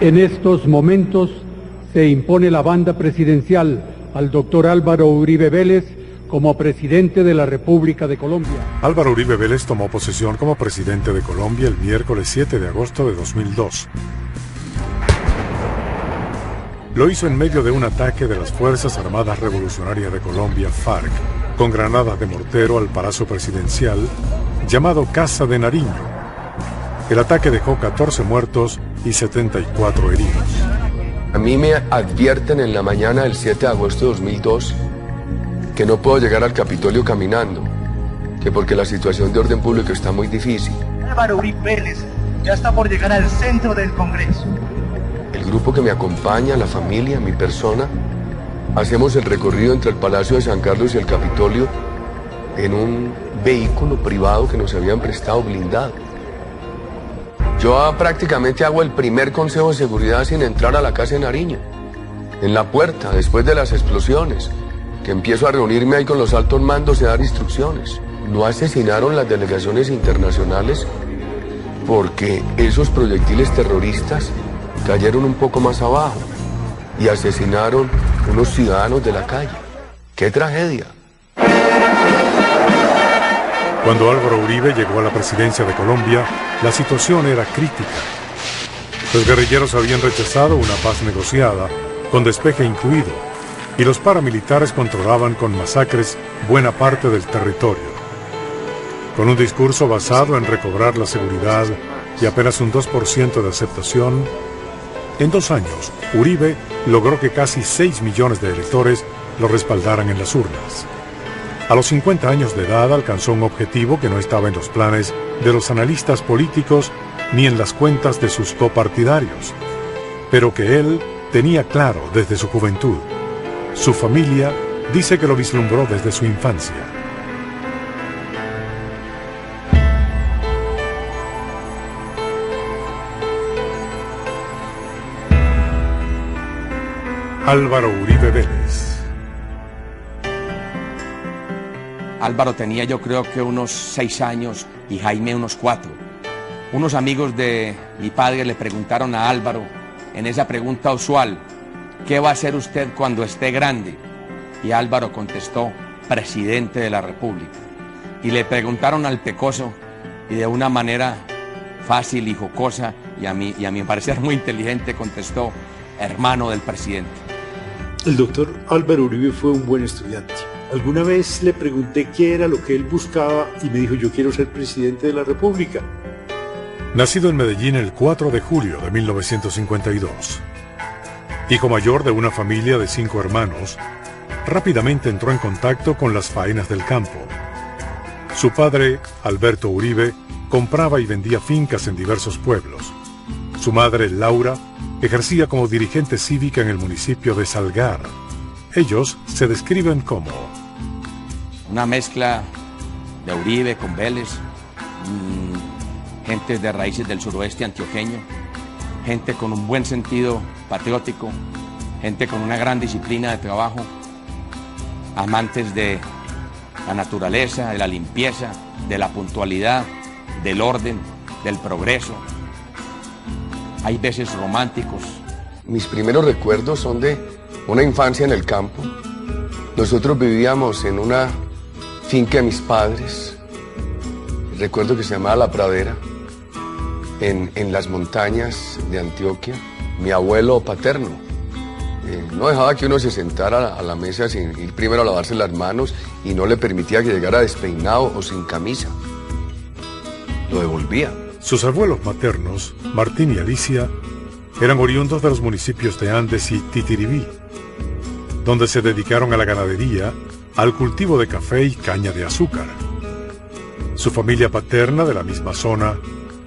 En estos momentos se impone la banda presidencial al doctor Álvaro Uribe Vélez como presidente de la República de Colombia. Álvaro Uribe Vélez tomó posesión como presidente de Colombia el miércoles 7 de agosto de 2002. Lo hizo en medio de un ataque de las Fuerzas Armadas Revolucionarias de Colombia, FARC, con granadas de mortero al Palacio Presidencial, llamado Casa de Nariño. El ataque dejó 14 muertos y 74 heridos. A mí me advierten en la mañana del 7 de agosto de 2002 que no puedo llegar al Capitolio caminando, que porque la situación de orden público está muy difícil. Álvaro Uribe Vélez ya está por llegar al centro del Congreso. El grupo que me acompaña, la familia, mi persona, hacemos el recorrido entre el Palacio de San Carlos y el Capitolio en un vehículo privado que nos habían prestado blindado. Yo prácticamente hago el primer consejo de seguridad sin entrar a la Casa de Nariño. En la puerta, después de las explosiones, que empiezo a reunirme ahí con los altos mandos y a dar instrucciones. No asesinaron las delegaciones internacionales porque esos proyectiles terroristas cayeron un poco más abajo y asesinaron unos ciudadanos de la calle. ¡Qué tragedia! Cuando Álvaro Uribe llegó a la presidencia de Colombia, la situación era crítica. Los guerrilleros habían rechazado una paz negociada, con despeje incluido, y los paramilitares controlaban con masacres buena parte del territorio. Con un discurso basado en recobrar la seguridad y apenas un 2% de aceptación, en 2 años, Uribe logró que casi 6 millones de electores lo respaldaran en las urnas. A los 50 años de edad alcanzó un objetivo que no estaba en los planes de los analistas políticos ni en las cuentas de sus copartidarios, pero que él tenía claro desde su juventud. Su familia dice que lo vislumbró desde su infancia. Álvaro Uribe Vélez. Álvaro tenía yo creo que unos 6 años y Jaime unos 4. Unos amigos de mi padre le preguntaron a Álvaro, en esa pregunta usual, ¿qué va a hacer usted cuando esté grande? Y Álvaro contestó, presidente de la República. Y le preguntaron al pecoso, y de una manera fácil y jocosa, y a mi parecer muy inteligente, contestó, hermano del presidente. El doctor Álvaro Uribe fue un buen estudiante. Alguna vez le pregunté qué era lo que él buscaba y me dijo, yo quiero ser presidente de la República. Nacido en Medellín el 4 de julio de 1952. Hijo mayor de una familia de 5 hermanos, rápidamente entró en contacto con las faenas del campo. Su padre, Alberto Uribe, compraba y vendía fincas en diversos pueblos. Su madre, Laura, ejercía como dirigente cívica en el municipio de Salgar. Ellos se describen como una mezcla de Uribe con Vélez, gente de raíces del suroeste antioqueño, gente con un buen sentido patriótico, gente con una gran disciplina de trabajo, amantes de la naturaleza, de la limpieza, de la puntualidad, del orden, del progreso. Hay veces románticos. Mis primeros recuerdos son de una infancia en el campo. Nosotros vivíamos en una finca de mis padres, recuerdo que se llamaba La Pradera, en las montañas de Antioquia. Mi abuelo paterno no dejaba que uno se sentara a la mesa sin ir primero a lavarse las manos y no le permitía que llegara despeinado o sin camisa. Lo devolvía. Sus abuelos maternos, Martín y Alicia, eran oriundos de los municipios de Andes y Titiribí, donde se dedicaron a la ganadería, al cultivo de café y caña de azúcar. Su familia paterna, de la misma zona,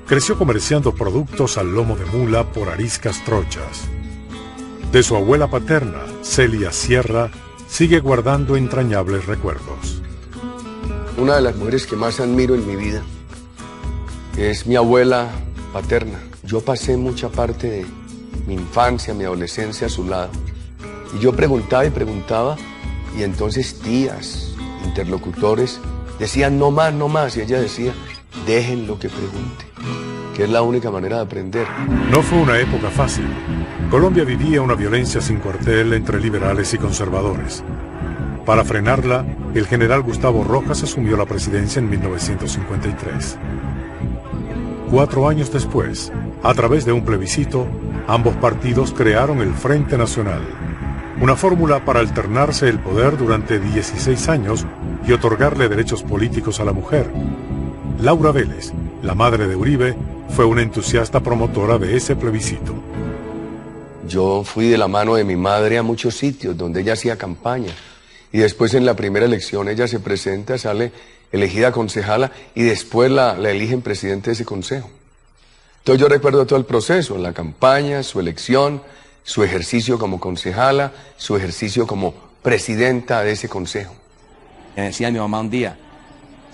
creció comerciando productos al lomo de mula por ariscas trochas. De su abuela paterna, Celia Sierra, sigue guardando entrañables recuerdos. Una de las mujeres que más admiro en mi vida es mi abuela paterna. Yo pasé mucha parte de mi infancia, mi adolescencia a su lado. Y yo preguntaba y preguntaba, y entonces tías, interlocutores, decían no más, no más. Y ella decía, déjenlo que pregunte. que es la única manera de aprender. No fue una época fácil. Colombia vivía una violencia sin cuartel entre liberales y conservadores. Para frenarla, el general Gustavo Rojas asumió la presidencia en 1953. 4 años después, a través de un plebiscito, ambos partidos crearon el Frente Nacional, una fórmula para alternarse el poder durante 16 años y otorgarle derechos políticos a la mujer. Laura Vélez, la madre de Uribe, fue una entusiasta promotora de ese plebiscito. Yo fui de la mano de mi madre a muchos sitios donde ella hacía campaña. Y después en la primera elección ella se presenta, sale elegida concejala y después la eligen presidente de ese consejo. Entonces yo recuerdo todo el proceso, la campaña, su elección, su ejercicio como concejala, su ejercicio como presidenta de ese consejo. Me decía mi mamá un día,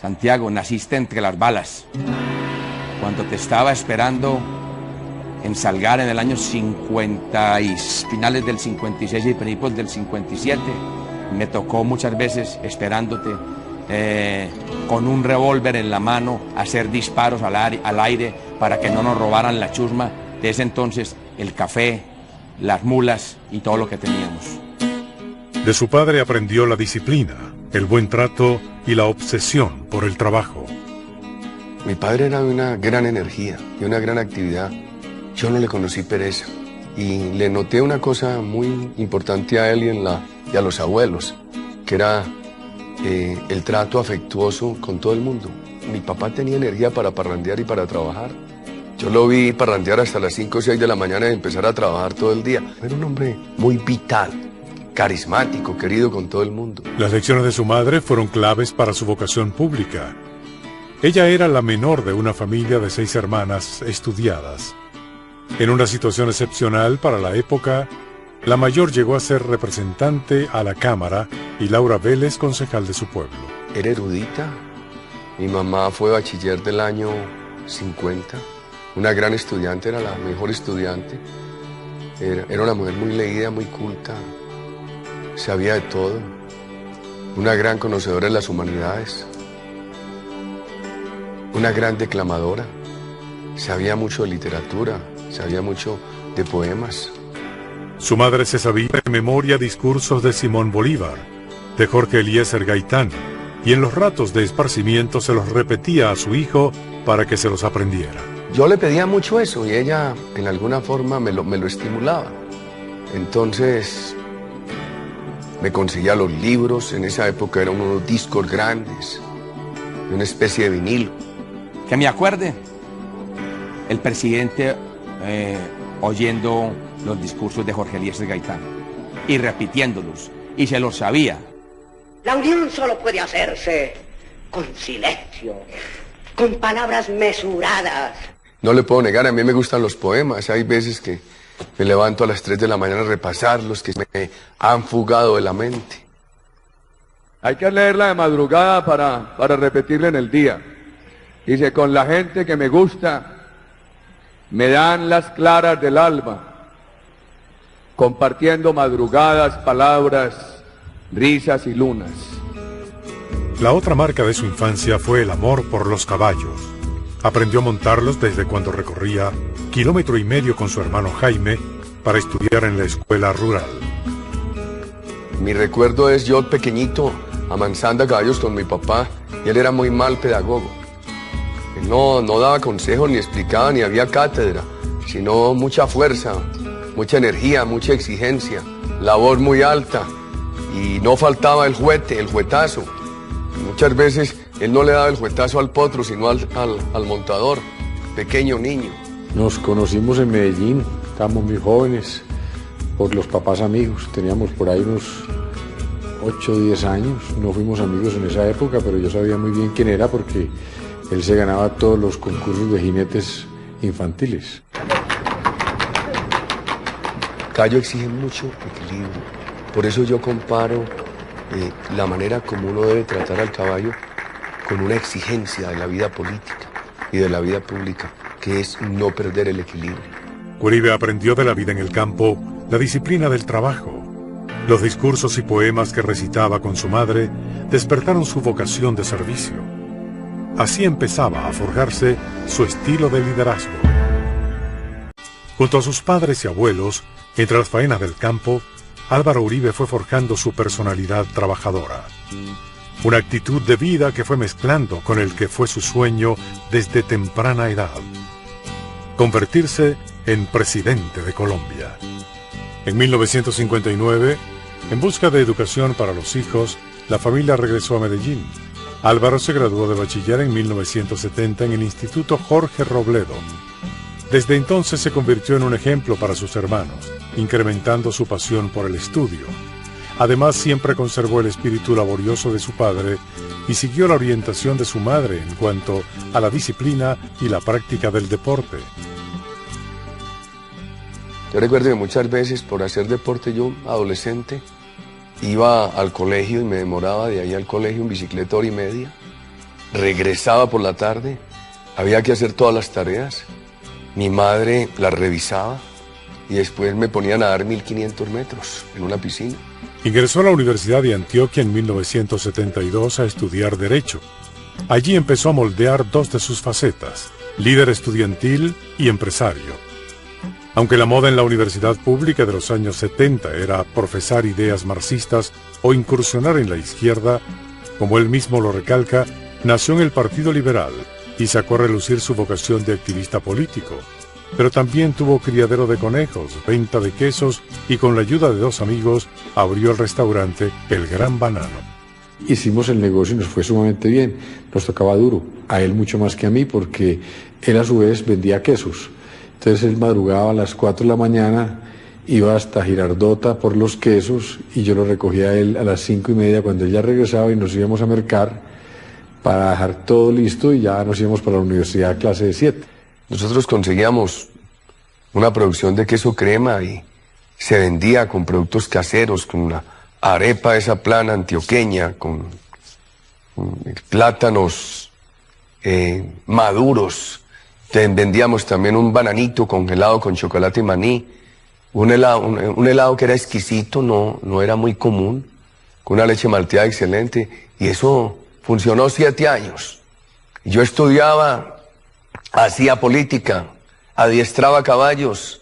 Santiago, naciste entre las balas. Cuando te estaba esperando en Salgar en el año 50 y finales del 56 y principios del 57, me tocó muchas veces esperándote con un revólver en la mano, hacer disparos al aire para que no nos robaran la chusma de ese entonces, el café, las mulas y todo lo que teníamos. De su padre aprendió la disciplina, el buen trato y la obsesión por el trabajo. Mi padre era de una gran energía y una gran actividad. Yo no le conocí pereza y le noté una cosa muy importante a él y a los abuelos, que era el trato afectuoso con todo el mundo. Mi papá tenía energía para parrandear y para trabajar. Yo lo vi parrandear hasta las 5 o 6 de la mañana y empezar a trabajar todo el día. Era un hombre muy vital, carismático, querido con todo el mundo. Las lecciones de su madre fueron claves para su vocación pública. Ella era la menor de una familia de 6 hermanas estudiadas. En una situación excepcional para la época, la mayor llegó a ser representante a la Cámara y Laura Vélez concejal de su pueblo. Era erudita. Mi mamá fue bachiller del año 50. Una gran estudiante, era la mejor estudiante. Era una mujer muy leída, muy culta. Sabía de todo. Una gran conocedora de las humanidades. Una gran declamadora. Sabía mucho de literatura, sabía mucho de poemas. Su madre se sabía de memoria discursos de Simón Bolívar, de Jorge Eliezer Gaitán, y en los ratos de esparcimiento se los repetía a su hijo para que se los aprendiera. Yo le pedía mucho eso y ella en alguna forma me lo estimulaba. Entonces me conseguía los libros, en esa época eran unos discos grandes, de una especie de vinilo. Que me acuerde, el presidente oyendo los discursos de Jorge Eliezer Gaitán y repitiéndolos, y se los sabía. La unión solo puede hacerse con silencio, con palabras mesuradas. No le puedo negar, a mí me gustan los poemas. Hay veces que me levanto a las 3 de la mañana a repasarlos, que me han fugado de la mente. Hay que leerla de madrugada para repetirla en el día. Dice, con la gente que me gusta, me dan las claras del alba, compartiendo madrugadas, palabras, risas y lunas. La otra marca de su infancia fue el amor por los caballos. Aprendió a montarlos desde cuando recorría 1,5 kilómetros con su hermano Jaime para estudiar en la escuela rural. Mi recuerdo es yo pequeñito amansando a caballos con mi papá y él era muy mal pedagogo. Él no daba consejos ni explicaba ni había cátedra, sino mucha fuerza, mucha energía, mucha exigencia, la voz muy alta y no faltaba el juetazo. Muchas veces él no le daba el juetazo al potro, sino al montador, pequeño niño. Nos conocimos en Medellín, estábamos muy jóvenes, por los papás amigos. Teníamos por ahí unos 8 o 10 años. No fuimos amigos en esa época, pero yo sabía muy bien quién era porque él se ganaba todos los concursos de jinetes infantiles. Caballo exige mucho equilibrio. Por eso yo comparo la manera como uno debe tratar al caballo con una exigencia de la vida política y de la vida pública, que es no perder el equilibrio. Uribe aprendió de la vida en el campo la disciplina del trabajo. Los discursos y poemas que recitaba con su madre despertaron su vocación de servicio. Así empezaba a forjarse su estilo de liderazgo. Junto a sus padres y abuelos, entre las faenas del campo, Álvaro Uribe fue forjando su personalidad trabajadora. Una actitud de vida que fue mezclando con el que fue su sueño desde temprana edad: convertirse en presidente de Colombia. En 1959, en busca de educación para los hijos, la familia regresó a Medellín. Álvaro se graduó de bachiller en 1970 en el Instituto Jorge Robledo. Desde entonces se convirtió en un ejemplo para sus hermanos, incrementando su pasión por el estudio. Además, siempre conservó el espíritu laborioso de su padre y siguió la orientación de su madre en cuanto a la disciplina y la práctica del deporte. Yo recuerdo que muchas veces por hacer deporte yo, adolescente, iba al colegio y me demoraba de ahí al colegio en bicicleta 1 hora y media. Regresaba por la tarde, había que hacer todas las tareas. Mi madre las revisaba y después me ponían a dar 1500 metros en una piscina. Ingresó a la Universidad de Antioquia en 1972 a estudiar Derecho. Allí empezó a moldear dos de sus facetas: líder estudiantil y empresario. Aunque la moda en la universidad pública de los años 70 era profesar ideas marxistas o incursionar en la izquierda, como él mismo lo recalca, nació en el Partido Liberal y sacó a relucir su vocación de activista político. Pero también tuvo criadero de conejos, venta de quesos y con la ayuda de 2 amigos abrió el restaurante El Gran Banano. Hicimos el negocio y nos fue sumamente bien. Nos tocaba duro, a él mucho más que a mí, porque él a su vez vendía quesos. Entonces él madrugaba a las 4 de la mañana, iba hasta Girardota por los quesos y yo lo recogía a él a las 5:30 cuando él ya regresaba y nos íbamos a mercar para dejar todo listo y ya nos íbamos para la universidad a clase de 7. Nosotros conseguíamos una producción de queso crema y se vendía con productos caseros, con una arepa esa plana antioqueña, con plátanos maduros. Vendíamos también un bananito congelado con chocolate y maní, un helado que era exquisito, no era muy común, con una leche malteada excelente, y eso funcionó 7 años. Yo estudiaba, hacía política, adiestraba caballos,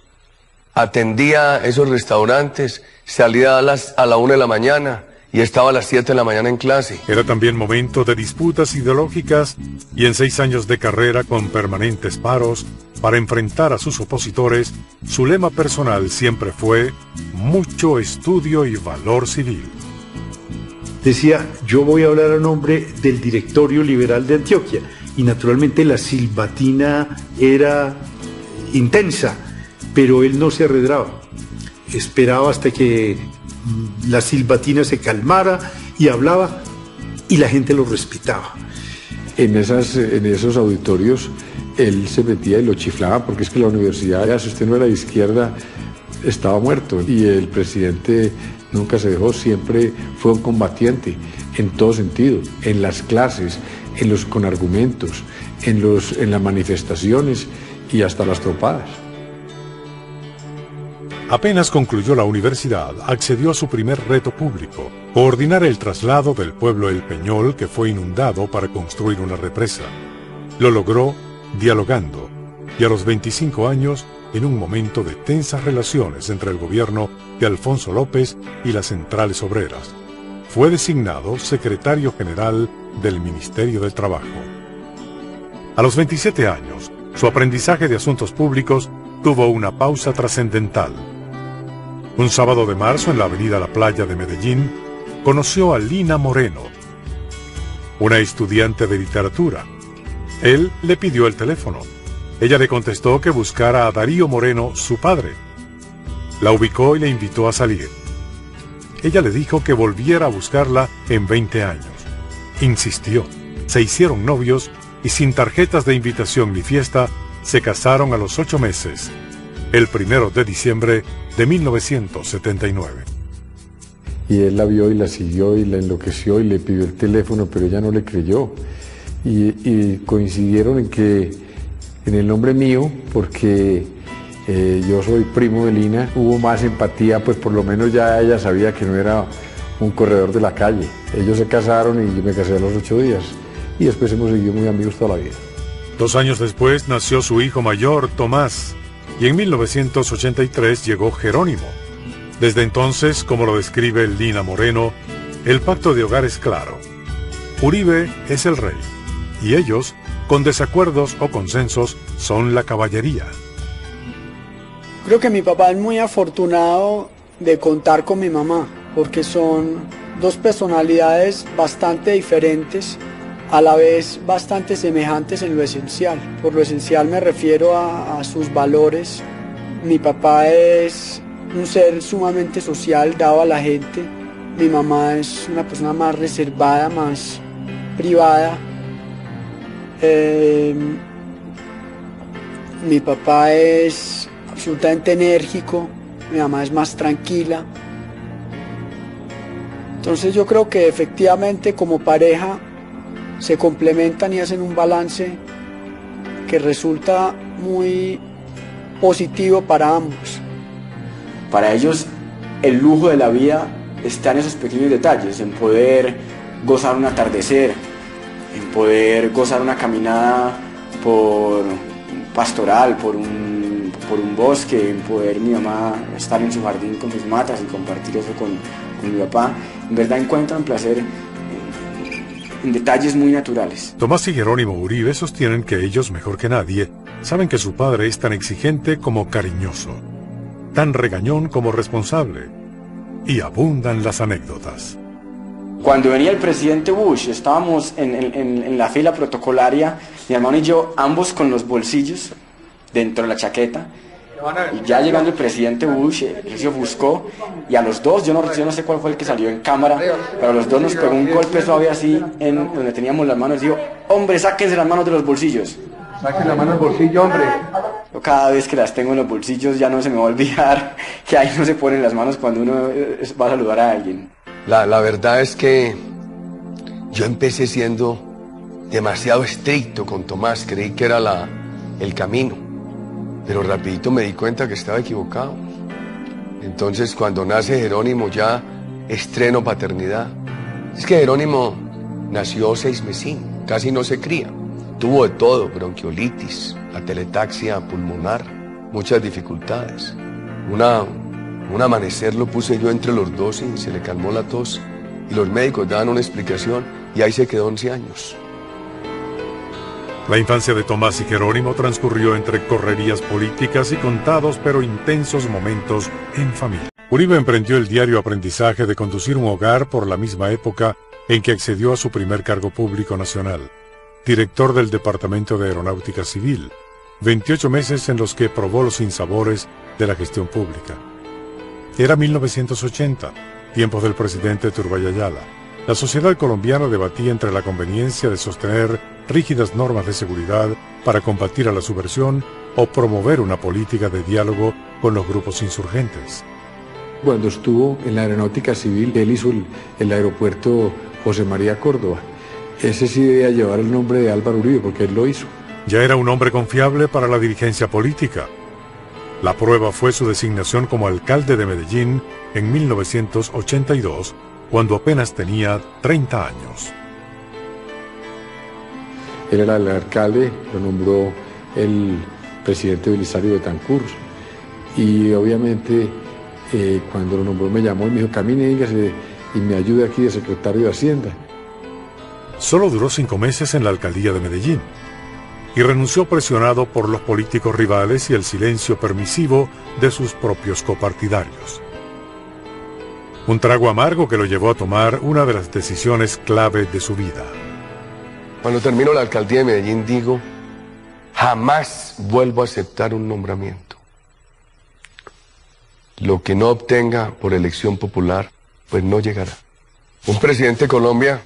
atendía esos restaurantes, salía a la 1 de la mañana y estaba a las 7 de la mañana en clase. Era también momento de disputas ideológicas y en 6 años de carrera con permanentes paros para enfrentar a sus opositores, su lema personal siempre fue mucho estudio y valor civil. Decía, yo voy a hablar a nombre del Directorio Liberal de Antioquia, y naturalmente la silbatina era intensa, pero él no se arredraba, esperaba hasta que la silbatina se calmara y hablaba, y la gente lo respetaba. En esos auditorios él se metía y lo chiflaba, porque es que la universidad, si usted no era de izquierda, estaba muerto. Y el presidente nunca se dejó, siempre fue un combatiente en todo sentido, en las clases, con argumentos, en las manifestaciones y hasta las tropadas. Apenas concluyó la universidad, accedió a su primer reto público: coordinar el traslado del pueblo El Peñol, que fue inundado, para construir una represa. Lo logró dialogando, y a los 25 años, en un momento de tensas relaciones entre el gobierno de Alfonso López y las centrales obreras, fue designado secretario general del Ministerio del Trabajo. A los 27 años, su aprendizaje de asuntos públicos tuvo una pausa trascendental. Un sábado de marzo, en la avenida La Playa de Medellín, conoció a Lina Moreno, una estudiante de literatura. Él le pidió el teléfono. Ella le contestó que buscara a Darío Moreno, su padre. La ubicó y le invitó a salir. Ella le dijo que volviera a buscarla en 20 años. Insistió. Se hicieron novios y, sin tarjetas de invitación ni fiesta, se casaron a los 8 meses, el 1 de diciembre de 1979. Y él la vio y la siguió y la enloqueció y le pidió el teléfono, pero ella no le creyó. Y coincidieron en el nombre mío, porque yo soy primo de Lina. Hubo más empatía, pues por lo menos ya ella sabía que no era un corredor de la calle. Ellos se casaron y yo me casé a los 8 días. y después hemos seguido muy amigos toda la vida. 2 años después nació su hijo mayor, Tomás, y en 1983 llegó Jerónimo. Desde entonces, como lo describe Lina Moreno, el pacto de hogar es claro. Uribe es el rey, y ellos, con desacuerdos o consensos, son la caballería. Creo que mi papá es muy afortunado de contar con mi mamá, porque son dos personalidades bastante diferentes, a la vez bastante semejantes en lo esencial. Por lo esencial me refiero a sus valores. Mi papá es un ser sumamente social, dado a la gente. Mi mamá es una persona más reservada, más privada. Mi papá es absolutamente enérgico, mi mamá es más tranquila. Entonces yo creo que efectivamente como pareja se complementan y hacen un balance que resulta muy positivo para ambos. Para ellos el lujo de la vida está en esos pequeños detalles, en poder gozar un atardecer, en poder gozar una caminada por pastoral, por un bosque, en poder mi mamá estar en su jardín con sus matas y compartir eso con mi papá. En verdad encuentran placer en detalles muy naturales. Tomás y Jerónimo Uribe sostienen que ellos, mejor que nadie, saben que su padre es tan exigente como cariñoso, tan regañón como responsable, y abundan las anécdotas. Cuando venía el presidente Bush, estábamos en la fila protocolaria, mi hermano y yo, ambos con los bolsillos dentro de la chaqueta, y ya llegando el presidente Bush, él se ofuscó, y a los dos, yo no sé cuál fue el que salió en cámara, pero a los dos nos pegó un golpe suave así, en donde teníamos las manos, y dijo, hombre, sáquense las manos de los bolsillos. Saquen la mano del bolsillo, hombre. Yo cada vez que las tengo en los bolsillos ya no se me va a olvidar que ahí no se ponen las manos cuando uno va a saludar a alguien. La verdad es que yo empecé siendo demasiado estricto con Tomás, creí que era el camino, pero rapidito me di cuenta que estaba equivocado. Entonces cuando nace Jerónimo ya estreno paternidad. Es que Jerónimo nació 6 mesín, casi no se cría. Tuvo de todo, bronquiolitis, atelataxia pulmonar, muchas dificultades. Un amanecer lo puse yo entre los dos y se le calmó la tos y los médicos daban una explicación y ahí se quedó 11 años. La infancia de Tomás y Jerónimo transcurrió entre correrías políticas y contados pero intensos momentos en familia. Uribe emprendió el diario aprendizaje de conducir un hogar por la misma época en que accedió a su primer cargo público nacional, director del Departamento de Aeronáutica Civil, 28 meses en los que probó los sinsabores de la gestión pública. Era 1980, tiempos del presidente Turbayayala. La sociedad colombiana debatía entre la conveniencia de sostener rígidas normas de seguridad para combatir a la subversión o promover una política de diálogo con los grupos insurgentes. Cuando estuvo en la Aeronáutica Civil, él hizo el aeropuerto José María Córdoba. Ese sí debía llevar el nombre de Álvaro Uribe, porque él lo hizo. Ya era un hombre confiable para la dirigencia política. La prueba fue su designación como alcalde de Medellín en 1982, cuando apenas tenía 30 años. Él era el alcalde, lo nombró el presidente Belisario Betancur, y obviamente cuando lo nombró me llamó y me dijo, camine, véngase y me ayude aquí de secretario de Hacienda. Solo duró 5 meses en la alcaldía de Medellín y renunció presionado por los políticos rivales y el silencio permisivo de sus propios copartidarios. Un trago amargo que lo llevó a tomar una de las decisiones clave de su vida. Cuando termino la alcaldía de Medellín digo, jamás vuelvo a aceptar un nombramiento. Lo que no obtenga por elección popular, pues no llegará. Un presidente de Colombia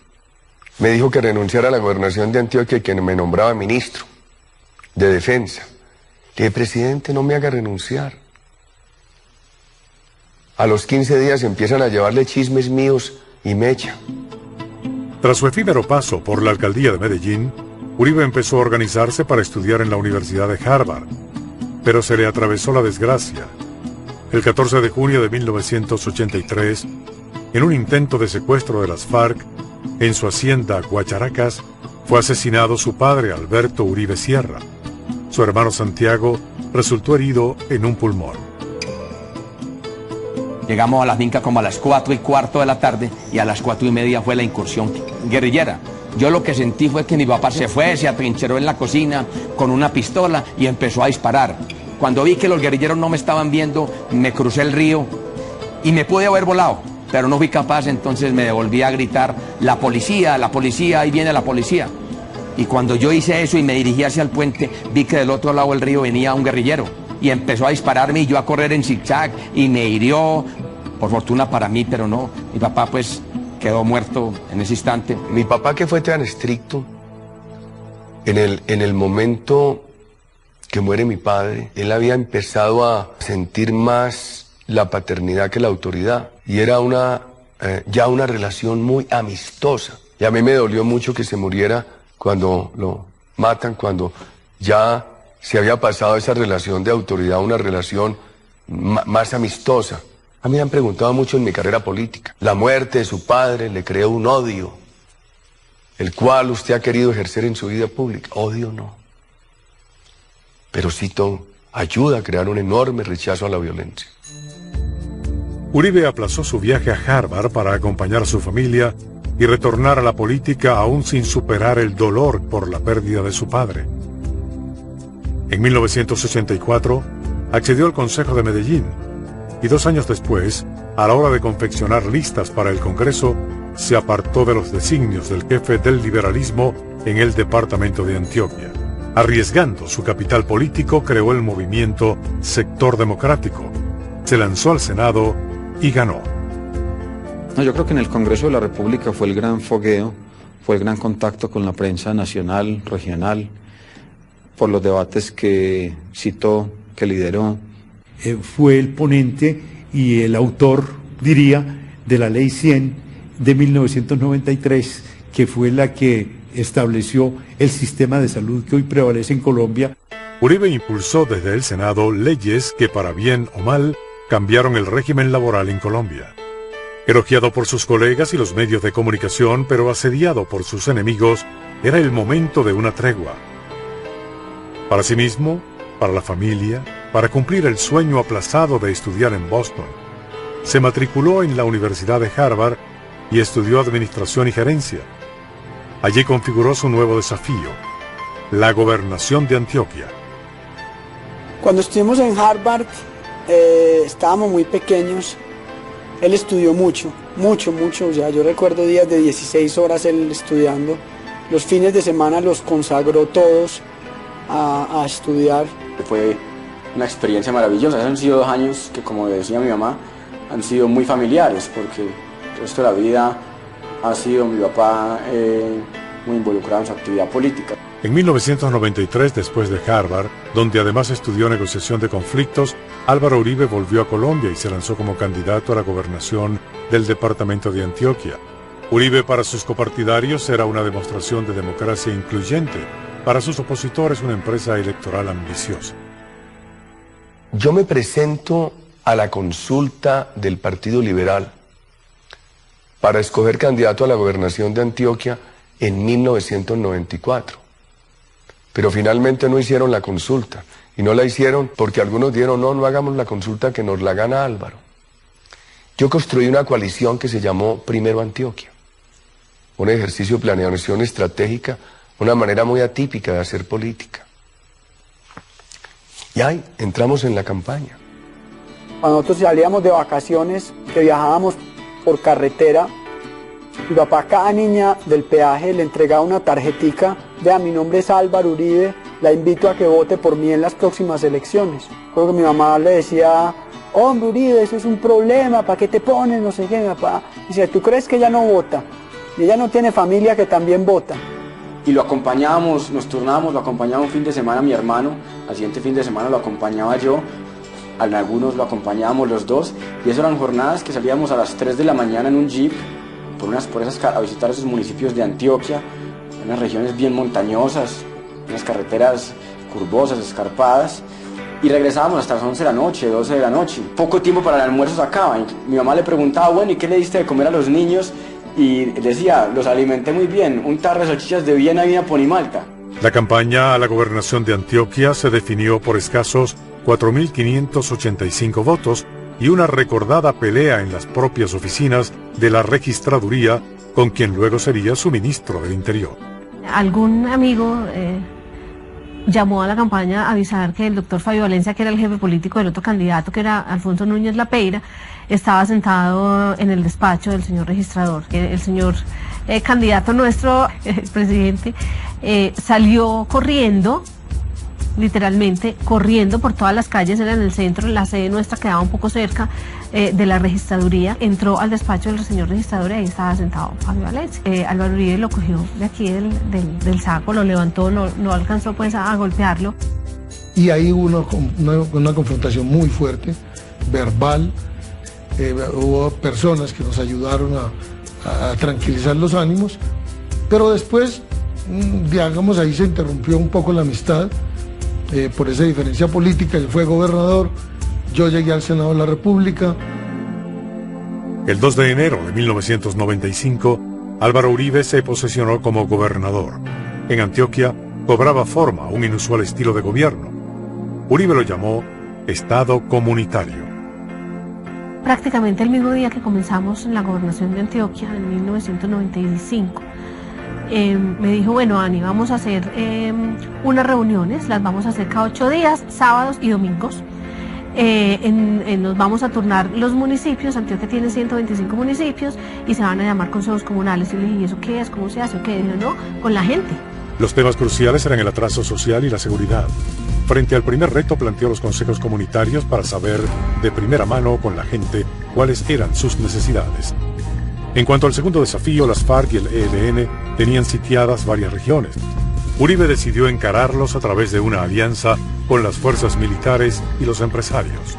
me dijo que renunciara a la gobernación de Antioquia y que me nombraba ministro de Defensa. Le dije, presidente, no me haga renunciar. A los 15 días empiezan a llevarle chismes míos y me echan. Tras su efímero paso por la alcaldía de Medellín, Uribe empezó a organizarse para estudiar en la Universidad de Harvard, pero se le atravesó la desgracia. El 14 de junio de 1983, en un intento de secuestro de las FARC, en su hacienda Guacharacas, Fue asesinado su padre, Alberto Uribe Sierra. Su hermano Santiago resultó herido en un pulmón. Llegamos a la finca como a las 4:15 de la tarde y a las 4:30 fue la incursión guerrillera. Yo lo que sentí fue que mi papá se fue, se atrincheró en la cocina con una pistola y empezó a disparar. Cuando vi que los guerrilleros no me estaban viendo, me crucé el río y me pude haber volado, pero no fui capaz, entonces me devolví a gritar, la policía, ahí viene la policía. Y cuando yo hice eso y me dirigí hacia el puente, vi que del otro lado del río venía un guerrillero y empezó a dispararme y yo a correr en zigzag y me hirió, por fortuna para mí, pero no, mi papá pues quedó muerto en ese instante. Mi papá, que fue tan estricto, en el momento que muere mi padre, él había empezado a sentir más la paternidad que la autoridad y era ya una relación muy amistosa. Y a mí me dolió mucho que se muriera cuando lo matan, cuando ya se había pasado esa relación de autoridad a una relación más amistosa. A mí me han preguntado mucho en mi carrera política. La muerte de su padre le creó un odio, el cual usted ha querido ejercer en su vida pública. Odio no. Pero sí todo ayuda a crear un enorme rechazo a la violencia. Uribe aplazó su viaje a Harvard para acompañar a su familia y retornar a la política aún sin superar el dolor por la pérdida de su padre. En 1984 accedió al Consejo de Medellín y 2 años después, a la hora de confeccionar listas para el Congreso, se apartó de los designios del jefe del liberalismo en el departamento de Antioquia. Arriesgando su capital político, creó el movimiento Sector Democrático, se lanzó al Senado y ganó. No, yo creo que en el Congreso de la República fue el gran fogueo, fue el gran contacto con la prensa nacional, regional, por los debates que citó, que lideró. Fue el ponente y el autor, diría, de la Ley 100 de 1993, que fue la que estableció el sistema de salud que hoy prevalece en Colombia. Uribe impulsó desde el Senado leyes que, para bien o mal, cambiaron el régimen laboral en Colombia. Elogiado por sus colegas y los medios de comunicación, pero asediado por sus enemigos, era el momento de una tregua. Para sí mismo, para la familia, para cumplir el sueño aplazado de estudiar en Boston, se matriculó en la Universidad de Harvard y estudió Administración y Gerencia. Allí configuró su nuevo desafío, la gobernación de Antioquia. Cuando estuvimos en Harvard, estábamos muy pequeños. Él estudió mucho. O sea, yo recuerdo días de 16 horas él estudiando. Los fines de semana los consagró todos a estudiar. Fue una experiencia maravillosa. Han sido 2 años que, como decía mi mamá, han sido muy familiares, porque el resto de la vida ha sido mi papá muy involucrado en su actividad política. En 1993, después de Harvard, donde además estudió negociación de conflictos, Álvaro Uribe volvió a Colombia y se lanzó como candidato a la gobernación del departamento de Antioquia. Uribe, para sus copartidarios, era una demostración de democracia incluyente, para sus opositores una empresa electoral ambiciosa. Yo me presento a la consulta del Partido Liberal para escoger candidato a la gobernación de Antioquia en 1994. Pero finalmente no hicieron la consulta, y no la hicieron porque algunos dijeron, no hagamos la consulta, que nos la gana Álvaro. Yo construí una coalición que se llamó Primero Antioquia, un ejercicio de planeación estratégica, una manera muy atípica de hacer política. Y ahí entramos en la campaña. Cuando nosotros salíamos de vacaciones, que viajábamos por carretera, mi papá a cada niña del peaje le entregaba una tarjetica de mi nombre es Álvaro Uribe, la invito a que vote por mí en las próximas elecciones. Creo que mi mamá le decía, hombre Uribe, eso es un problema, ¿para qué te pones? No sé qué, mi papá dice, ¿tú crees que ella no vota? Y ella no tiene familia que también vota. Y lo acompañábamos, nos turnábamos, lo acompañaba un fin de semana mi hermano, al siguiente fin de semana lo acompañaba yo, en algunos lo acompañábamos los dos, y eso eran jornadas que salíamos a las 3 de la mañana en un jeep, a visitar esos municipios de Antioquia, unas regiones bien montañosas, unas carreteras curvosas, escarpadas, y regresábamos hasta las 11 de la noche, 12 de la noche. Poco tiempo para el almuerzo sacaba, y mi mamá le preguntaba, bueno, ¿y qué le diste de comer a los niños? y decía, los alimenté muy bien, un tarro de salchichas de Viena y una ponimalta. La campaña a la gobernación de Antioquia se definió por escasos 4.585 votos y una recordada pelea en las propias oficinas de la registraduría con quien luego sería su ministro del Interior. Algún amigo llamó a la campaña a avisar que el doctor Fabio Valencia, que era el jefe político del otro candidato, que era Alfonso Núñez Lapeira, estaba sentado en el despacho del señor registrador. El señor candidato nuestro, el presidente, salió corriendo, literalmente corriendo por todas las calles, era en el centro, la sede nuestra quedaba un poco cerca de la registraduría, entró al despacho del señor registrador y ahí estaba sentado Fabio Valencia. Álvaro Uribe lo cogió de aquí del saco, lo levantó, no alcanzó pues a golpearlo. Y ahí hubo una confrontación muy fuerte, verbal, hubo personas que nos ayudaron a tranquilizar los ánimos, pero después, digamos, ahí se interrumpió un poco la amistad. Por esa diferencia política, él fue gobernador, yo llegué al Senado de la República. El 2 de enero de 1995, Álvaro Uribe se posesionó como gobernador. En Antioquia cobraba forma un inusual estilo de gobierno. Uribe lo llamó Estado Comunitario. Prácticamente el mismo día que comenzamos la gobernación de Antioquia, en 1995, me dijo, bueno, Ani, vamos a hacer unas reuniones, las vamos a hacer cada 8 días, sábados y domingos. Nos vamos a turnar los municipios. Antioquia tiene 125 municipios y se van a llamar consejos comunales. Y le dije, ¿y eso qué es? ¿Cómo se hace? ¿O qué? Dijo, no, con la gente. Los temas cruciales eran el atraso social y la seguridad. Frente al primer reto planteó los consejos comunitarios para saber de primera mano con la gente cuáles eran sus necesidades. En cuanto al segundo desafío, las FARC y el ELN tenían sitiadas varias regiones. Uribe decidió encararlos a través de una alianza con las fuerzas militares y los empresarios,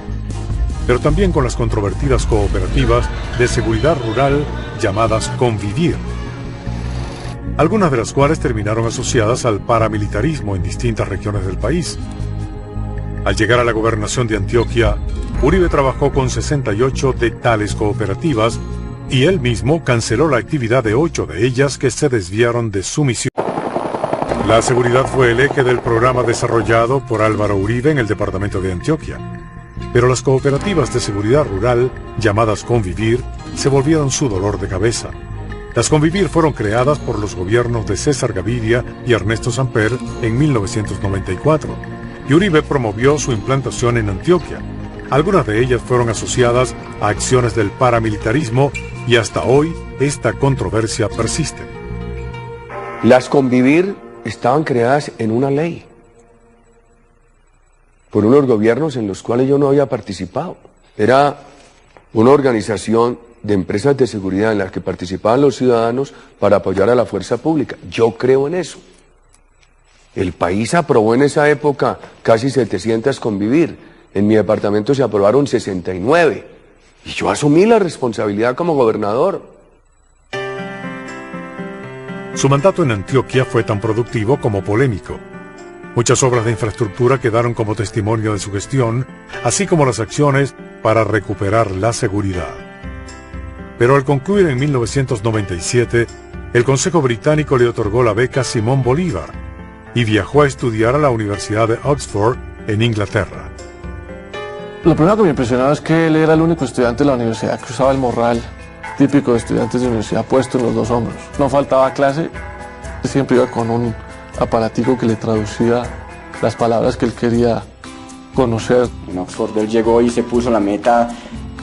pero también con las controvertidas cooperativas de seguridad rural llamadas Convivir, algunas de las cuales terminaron asociadas al paramilitarismo en distintas regiones del país. Al llegar a la gobernación de Antioquia, Uribe trabajó con 68 de tales cooperativas y él mismo canceló la actividad de 8 de ellas que se desviaron de su misión. La seguridad fue el eje del programa desarrollado por Álvaro Uribe en el departamento de Antioquia. Pero las cooperativas de seguridad rural, llamadas Convivir, se volvieron su dolor de cabeza. Las Convivir fueron creadas por los gobiernos de César Gaviria y Ernesto Samper en 1994, y Uribe promovió su implantación en Antioquia. Algunas de ellas fueron asociadas a acciones del paramilitarismo y hasta hoy esta controversia persiste. Las Convivir estaban creadas en una ley por unos gobiernos en los cuales yo no había participado. Era una organización de empresas de seguridad en las que participaban los ciudadanos para apoyar a la fuerza pública. Yo creo en eso. El país aprobó en esa época casi 700 Convivir. En mi departamento se aprobaron 69. Y yo asumí la responsabilidad como gobernador. Su mandato en Antioquia fue tan productivo como polémico. Muchas obras de infraestructura quedaron como testimonio de su gestión, así como las acciones para recuperar la seguridad. Pero al concluir en 1997, el Consejo Británico le otorgó la beca Simón Bolívar y viajó a estudiar a la Universidad de Oxford en Inglaterra. Lo primero que me impresionaba es que él era el único estudiante de la universidad que usaba el morral típico de estudiantes de universidad puesto en los 2 hombros. No faltaba clase, siempre iba con un aparatico que le traducía las palabras que él quería conocer. En Oxford él llegó y se puso la meta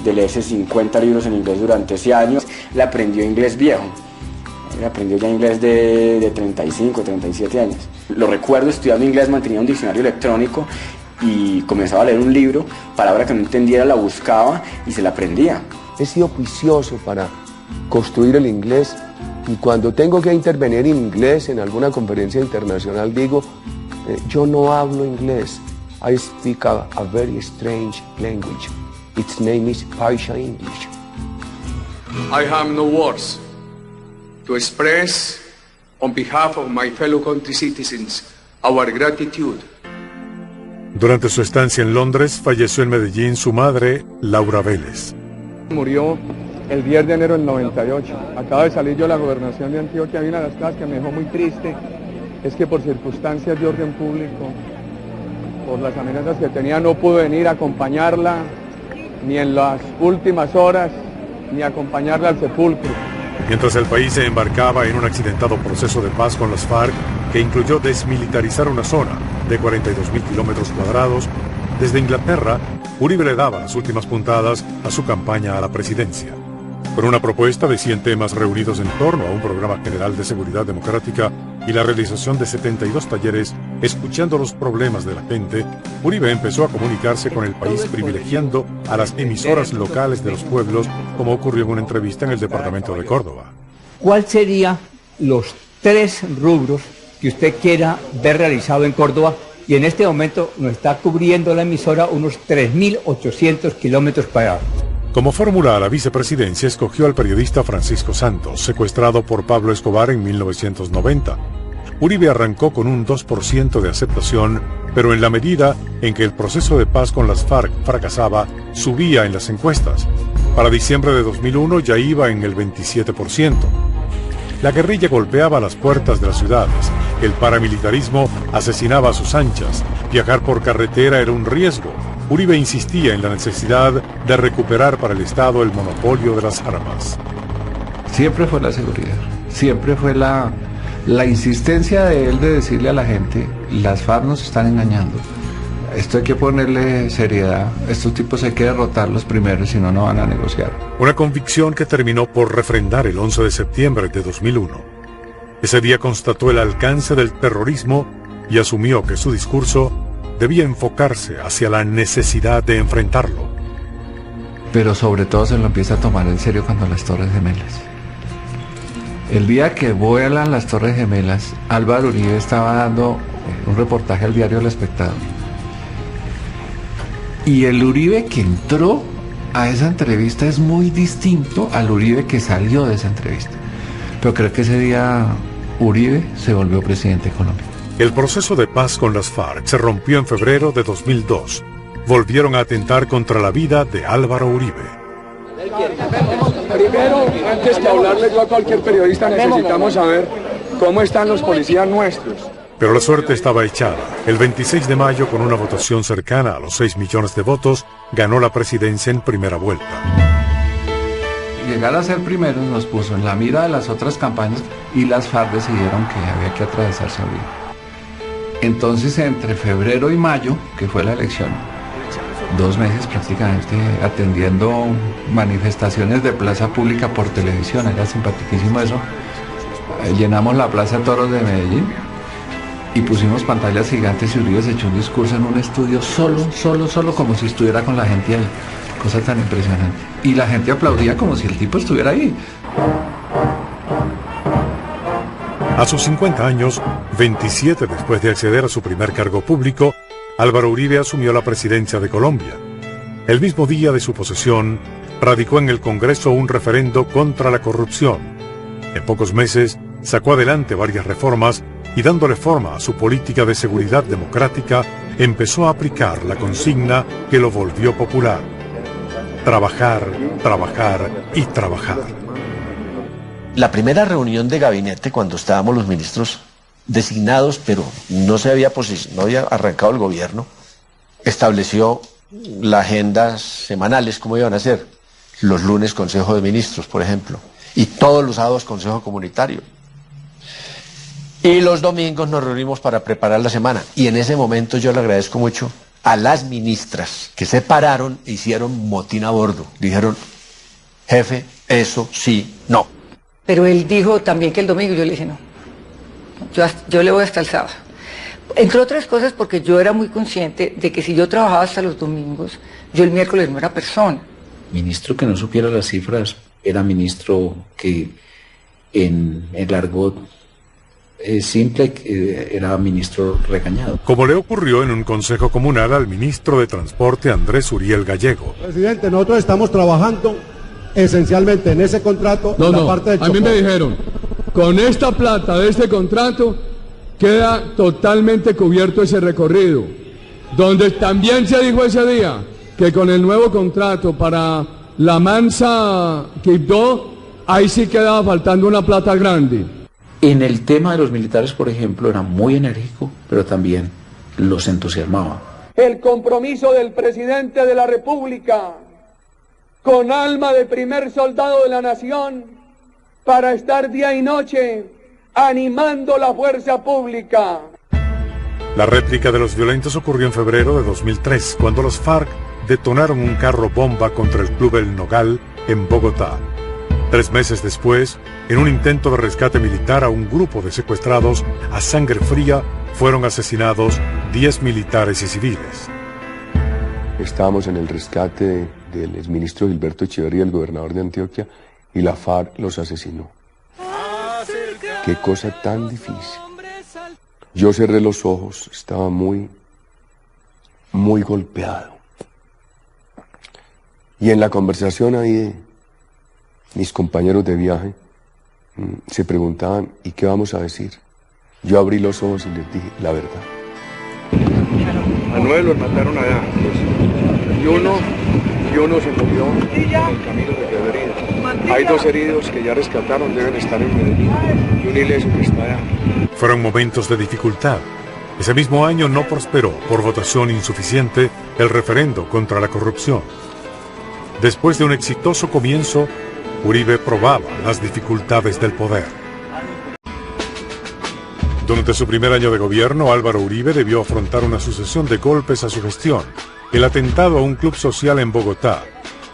de leerse 50 libros en inglés durante ese año. Él aprendió inglés viejo, él aprendió ya inglés de 35, 37 años. Lo recuerdo estudiando inglés, mantenía un diccionario electrónico y comenzaba a leer un libro, palabra que no entendiera la buscaba y se la aprendía. He sido juicioso para construir el inglés y cuando tengo que intervenir en inglés en alguna conferencia internacional digo, yo no hablo inglés. I speak a very strange language. Its name is Paisha English. I have no words to express on behalf of my fellow country citizens our gratitude. Durante su estancia en Londres, falleció en Medellín su madre, Laura Vélez. Murió el 10 de enero del 98. Acabo de salir yo de la gobernación de Antioquia y una de las cosas que me dejó muy triste es que por circunstancias de orden público, por las amenazas que tenía, no pude venir a acompañarla ni en las últimas horas, ni acompañarla al sepulcro. Mientras el país se embarcaba en un accidentado proceso de paz con las FARC, que incluyó desmilitarizar una zona de 42.000 kilómetros cuadrados, desde Inglaterra, Uribe le daba las últimas puntadas a su campaña a la presidencia. Con una propuesta de 100 temas reunidos en torno a un programa general de seguridad democrática y la realización de 72 talleres escuchando los problemas de la gente, Uribe empezó a comunicarse con el país privilegiando a las emisoras locales de los pueblos, como ocurrió en una entrevista en el departamento de Córdoba. ¿Cuál sería los 3 rubros que usted quiera ver realizado en Córdoba? Y en este momento nos está cubriendo la emisora unos 3.800 kilómetros cuadrados. Como fórmula a la vicepresidencia escogió al periodista Francisco Santos, secuestrado por Pablo Escobar en 1990. Uribe arrancó con un 2% de aceptación, pero en la medida en que el proceso de paz con las FARC fracasaba, subía en las encuestas. Para diciembre de 2001 ya iba en el 27%. La guerrilla golpeaba las puertas de las ciudades, el paramilitarismo asesinaba a sus anchas, viajar por carretera era un riesgo. Uribe insistía en la necesidad de recuperar para el Estado el monopolio de las armas. Siempre fue la seguridad, siempre fue la insistencia de él de decirle a la gente, las FARC nos están engañando, esto hay que ponerle seriedad, estos tipos hay que derrotarlos primero, si no, no van a negociar. Una convicción que terminó por refrendar el 11 de septiembre de 2001. Ese día constató el alcance del terrorismo y asumió que su discurso debía enfocarse hacia la necesidad de enfrentarlo. Pero sobre todo se lo empieza a tomar en serio cuando las Torres Gemelas. El día que vuelan las Torres Gemelas, Álvaro Uribe estaba dando un reportaje al diario El Espectador. Y el Uribe que entró a esa entrevista es muy distinto al Uribe que salió de esa entrevista. Pero creo que ese día Uribe se volvió presidente de Colombia. El proceso de paz con las FARC se rompió en febrero de 2002. Volvieron a atentar contra la vida de Álvaro Uribe. Primero, antes que hablarle yo a cualquier periodista, necesitamos saber cómo están los policías nuestros. Pero la suerte estaba echada. El 26 de mayo, con una votación cercana a los 6 millones de votos, ganó la presidencia en primera vuelta. Llegar a ser primeros nos puso en la mira de las otras campañas y las FARC decidieron que había que atravesarse a Uribe. Entonces, entre febrero y mayo, que fue la elección, 2 meses prácticamente atendiendo manifestaciones de plaza pública por televisión, era simpaticísimo eso. Llenamos la Plaza de Toros de Medellín y pusimos pantallas gigantes y Uribe se echó un discurso en un estudio solo, como si estuviera con la gente ahí. Cosa tan impresionante. Y la gente aplaudía como si el tipo estuviera ahí. A sus 50 años, 27 después de acceder a su primer cargo público, Álvaro Uribe asumió la presidencia de Colombia. El mismo día de su posesión, radicó en el Congreso un referendo contra la corrupción. En pocos meses, sacó adelante varias reformas y dándole forma a su política de seguridad democrática, empezó a aplicar la consigna que lo volvió popular. Trabajar, trabajar y trabajar. La primera reunión de gabinete, cuando estábamos los ministros designados, pero no había arrancado el gobierno, estableció las agendas semanales, cómo iban a ser. Los lunes Consejo de Ministros, por ejemplo, y todos los sábados Consejo Comunitario. Y los domingos nos reunimos para preparar la semana. Y en ese momento yo le agradezco mucho a las ministras que se pararon e hicieron motín a bordo. Dijeron, jefe, eso sí, no. Pero él dijo también que el domingo, yo le dije no. Yo le voy hasta el sábado. Entre otras cosas porque yo era muy consciente de que si yo trabajaba hasta los domingos, yo el miércoles no era persona. Ministro que no supiera las cifras era ministro que en el argot simple era ministro regañado. Como le ocurrió en un consejo comunal al ministro de Transporte Andrés Uriel Gallego. Presidente, nosotros estamos trabajando esencialmente en ese contrato. La parte de a mí me dijeron, con esta plata de este contrato queda totalmente cubierto ese recorrido, donde también se dijo ese día que con el nuevo contrato para La Mansa Quibdó, ahí sí quedaba faltando una plata grande. En el tema de los militares, por ejemplo, era muy enérgico, pero también los entusiasmaba. El compromiso del presidente de la República, con alma de primer soldado de la nación, para estar día y noche animando la fuerza pública. La réplica de los violentos ocurrió en febrero de 2003, cuando los FARC detonaron un carro bomba contra el Club El Nogal en Bogotá. 3 meses después, en un intento de rescate militar a un grupo de secuestrados a sangre fría, fueron asesinados 10 militares y civiles. Estábamos en el rescate del exministro Gilberto Echeverría, el gobernador de Antioquia, y la FARC los asesinó. Qué cosa tan difícil. Yo cerré los ojos, estaba muy golpeado. Y en la conversación ahí, mis compañeros de viaje se preguntaban, ¿y qué vamos a decir? Yo abrí los ojos y les dije la verdad. A 9 los mataron allá, y uno se murió en el camino de Pedreira. Hay 2 heridos que ya rescataron, deben estar en Medellín, y un ileso que está allá. Fueron momentos de dificultad. Ese mismo año no prosperó, por votación insuficiente, el referendo contra la corrupción. Después de un exitoso comienzo, Uribe probaba las dificultades del poder. Durante su primer año de gobierno, Álvaro Uribe debió afrontar una sucesión de golpes a su gestión: el atentado a un club social en Bogotá,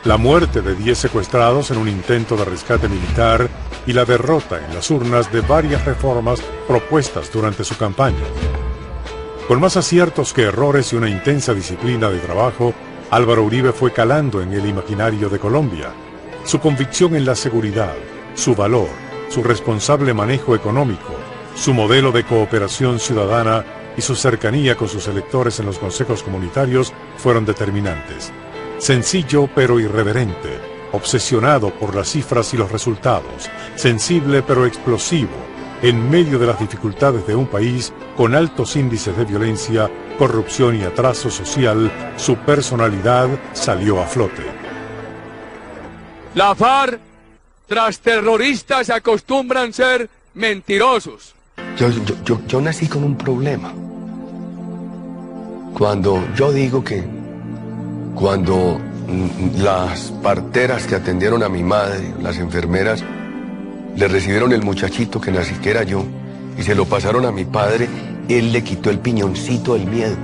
la muerte de 10 secuestrados en un intento de rescate militar y la derrota en las urnas de varias reformas propuestas durante su campaña. Con más aciertos que errores y una intensa disciplina de trabajo, Álvaro Uribe fue calando en el imaginario de Colombia. Su convicción en la seguridad, su valor, su responsable manejo económico, su modelo de cooperación ciudadana y su cercanía con sus electores en los consejos comunitarios fueron determinantes. Sencillo pero irreverente, obsesionado por las cifras y los resultados, sensible pero explosivo, en medio de las dificultades de un país con altos índices de violencia, corrupción y atraso social, su personalidad salió a flote. La FARC, tras terroristas, acostumbran ser mentirosos. Yo nací con un problema. Cuando yo digo que cuando las parteras que atendieron a mi madre, las enfermeras, le recibieron el muchachito que nací, que era yo, y se lo pasaron a mi padre, él le quitó el piñoncito del miedo.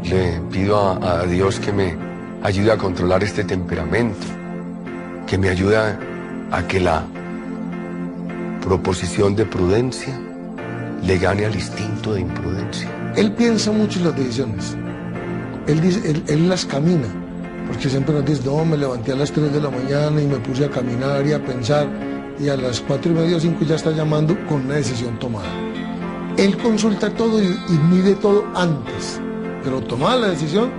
Le pido a Dios que me ayude a controlar este temperamento, que me ayude a que la proposición de prudencia le gane al instinto de imprudencia. Él piensa mucho en las decisiones. Él las camina, porque siempre nos dice, no, me levanté a las 3 de la mañana y me puse a caminar y a pensar, y a las 4:30 o 5 ya está llamando con una decisión tomada. Él consulta todo y mide todo antes, pero tomada la decisión,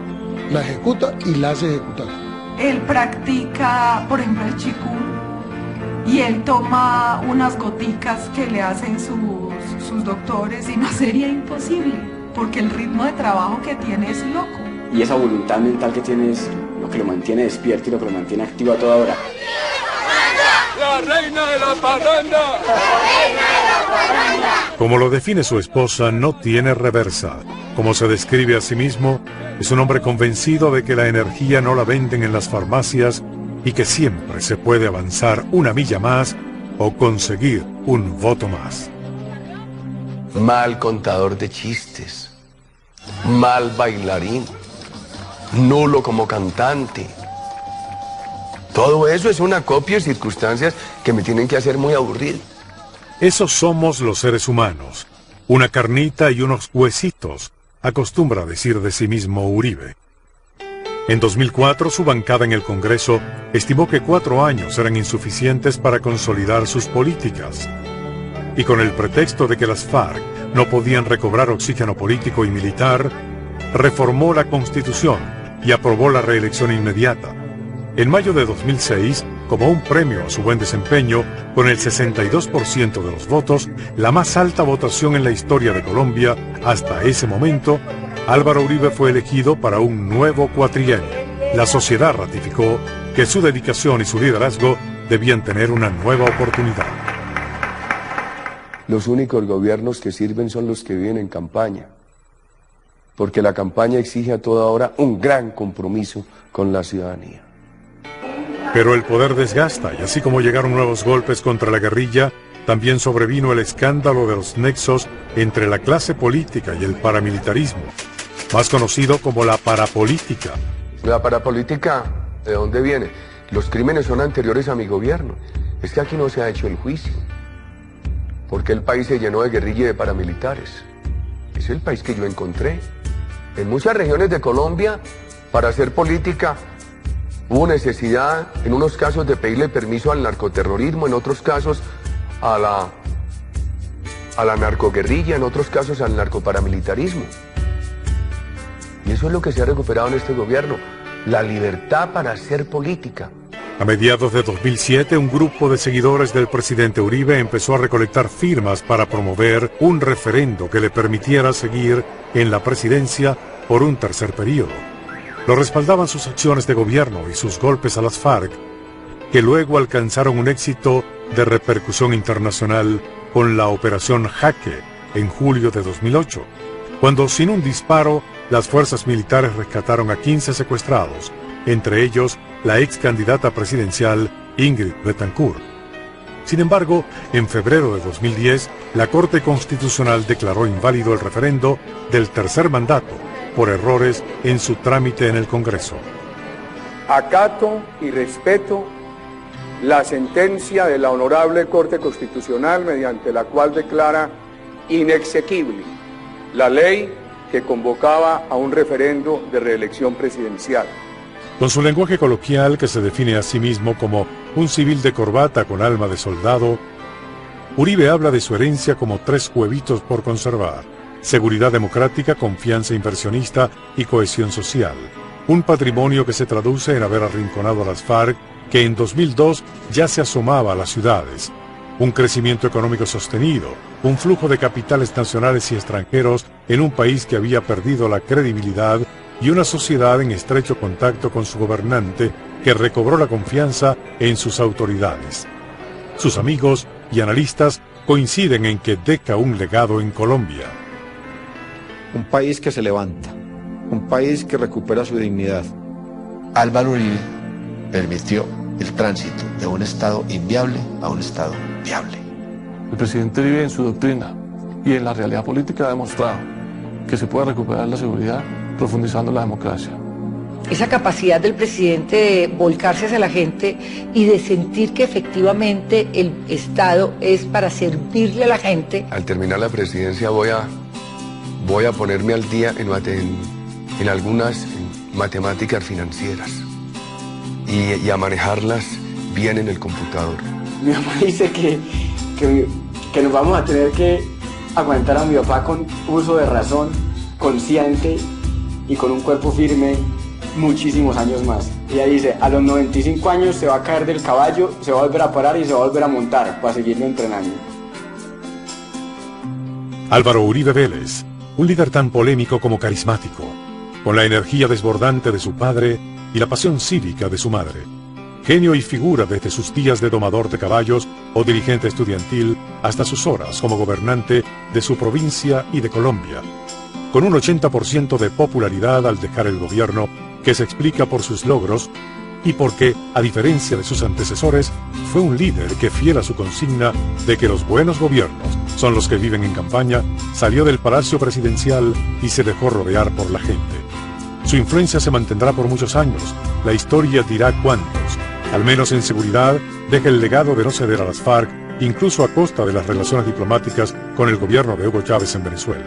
la ejecuta y la hace ejecutar. Él practica, por ejemplo, el chikung, y él toma unas goticas que le hacen sus doctores, y no sería imposible, porque el ritmo de trabajo que tiene es loco. Y esa voluntad mental que tiene es lo que lo mantiene despierto y lo que lo mantiene activo a toda hora. ¡La reina de la parranda! Como lo define su esposa, no tiene reversa. Como se describe a sí mismo, es un hombre convencido de que la energía no la venden en las farmacias y que siempre se puede avanzar una milla más o conseguir un voto más. Mal contador de chistes, mal bailarín, nulo como cantante. Todo eso es una copia de circunstancias que me tienen que hacer muy aburrido. Esos somos los seres humanos. Una carnita y unos huesitos, acostumbra decir de sí mismo Uribe. En 2004, su bancada en el Congreso estimó que 4 años eran insuficientes para consolidar sus políticas. Y con el pretexto de que las FARC no podían recobrar oxígeno político y militar, reformó la Constitución y aprobó la reelección inmediata. En mayo de 2006, como un premio a su buen desempeño, con el 62% de los votos, la más alta votación en la historia de Colombia, hasta ese momento, Álvaro Uribe fue elegido para un nuevo cuatrienio. La sociedad ratificó que su dedicación y su liderazgo debían tener una nueva oportunidad. Los únicos gobiernos que sirven son los que viven en campaña, porque la campaña exige a toda hora un gran compromiso con la ciudadanía. Pero el poder desgasta, y así como llegaron nuevos golpes contra la guerrilla, también sobrevino el escándalo de los nexos entre la clase política y el paramilitarismo, más conocido como la parapolítica. La parapolítica, ¿de dónde viene? Los crímenes son anteriores a mi gobierno. Es que aquí no se ha hecho el juicio, porque el país se llenó de guerrilla y de paramilitares. Es el país que yo encontré. En muchas regiones de Colombia, para hacer política, hubo necesidad, en unos casos, de pedirle permiso al narcoterrorismo, en otros casos a la narcoguerrilla, en otros casos al narcoparamilitarismo. Y eso es lo que se ha recuperado en este gobierno, la libertad para hacer política. A mediados de 2007, un grupo de seguidores del presidente Uribe empezó a recolectar firmas para promover un referendo que le permitiera seguir en la presidencia por un tercer periodo. Lo respaldaban sus acciones de gobierno y sus golpes a las FARC, que luego alcanzaron un éxito de repercusión internacional con la Operación Jaque en julio de 2008, cuando sin un disparo las fuerzas militares rescataron a 15 secuestrados, entre ellos la ex candidata presidencial Ingrid Betancourt. Sin embargo, en febrero de 2010, la Corte Constitucional declaró inválido el referendo del tercer mandato por errores en su trámite en el Congreso. Acato y respeto la sentencia de la Honorable Corte Constitucional mediante la cual declara inexequible la ley que convocaba a un referendo de reelección presidencial. Con su lenguaje coloquial, que se define a sí mismo como un civil de corbata con alma de soldado, Uribe habla de su herencia como 3 huevitos por conservar: seguridad democrática, confianza inversionista y cohesión social. Un patrimonio que se traduce en haber arrinconado a las FARC, que en 2002 ya se asomaba a las ciudades. Un crecimiento económico sostenido, un flujo de capitales nacionales y extranjeros en un país que había perdido la credibilidad y una sociedad en estrecho contacto con su gobernante que recobró la confianza en sus autoridades. Sus amigos y analistas coinciden en que deja un legado en Colombia. Un país que se levanta, un país que recupera su dignidad. Álvaro Uribe permitió el tránsito de un Estado inviable a un Estado viable. El presidente Uribe en su doctrina y en la realidad política ha demostrado que se puede recuperar la seguridad profundizando la democracia. Esa capacidad del presidente de volcarse hacia la gente y de sentir que efectivamente el Estado es para servirle a la gente. Al terminar la presidencia voy a ponerme al día en algunas matemáticas financieras y a manejarlas bien en el computador. Mi mamá dice que nos vamos a tener que aguantar a mi papá con uso de razón, consciente y con un cuerpo firme muchísimos años más. Ella dice, a los 95 años se va a caer del caballo, se va a volver a parar y se va a volver a montar para seguirlo entrenando. Álvaro Uribe Vélez, un líder tan polémico como carismático, con la energía desbordante de su padre y la pasión cívica de su madre. Genio y figura desde sus días de domador de caballos o dirigente estudiantil hasta sus horas como gobernante de su provincia y de Colombia, con un 80% de popularidad al dejar el gobierno, que se explica por sus logros y porque, a diferencia de sus antecesores, fue un líder que, fiel a su consigna de que los buenos gobiernos son los que viven en campaña, salió del Palacio Presidencial y se dejó rodear por la gente. Su influencia se mantendrá por muchos años, la historia dirá cuántos. Al menos en seguridad, deja el legado de no ceder a las FARC, incluso a costa de las relaciones diplomáticas con el gobierno de Hugo Chávez en Venezuela.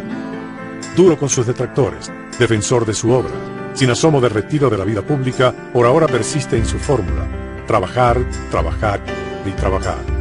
Duro con sus detractores, defensor de su obra, sin asomo de retiro de la vida pública, por ahora persiste en su fórmula: trabajar, trabajar y trabajar.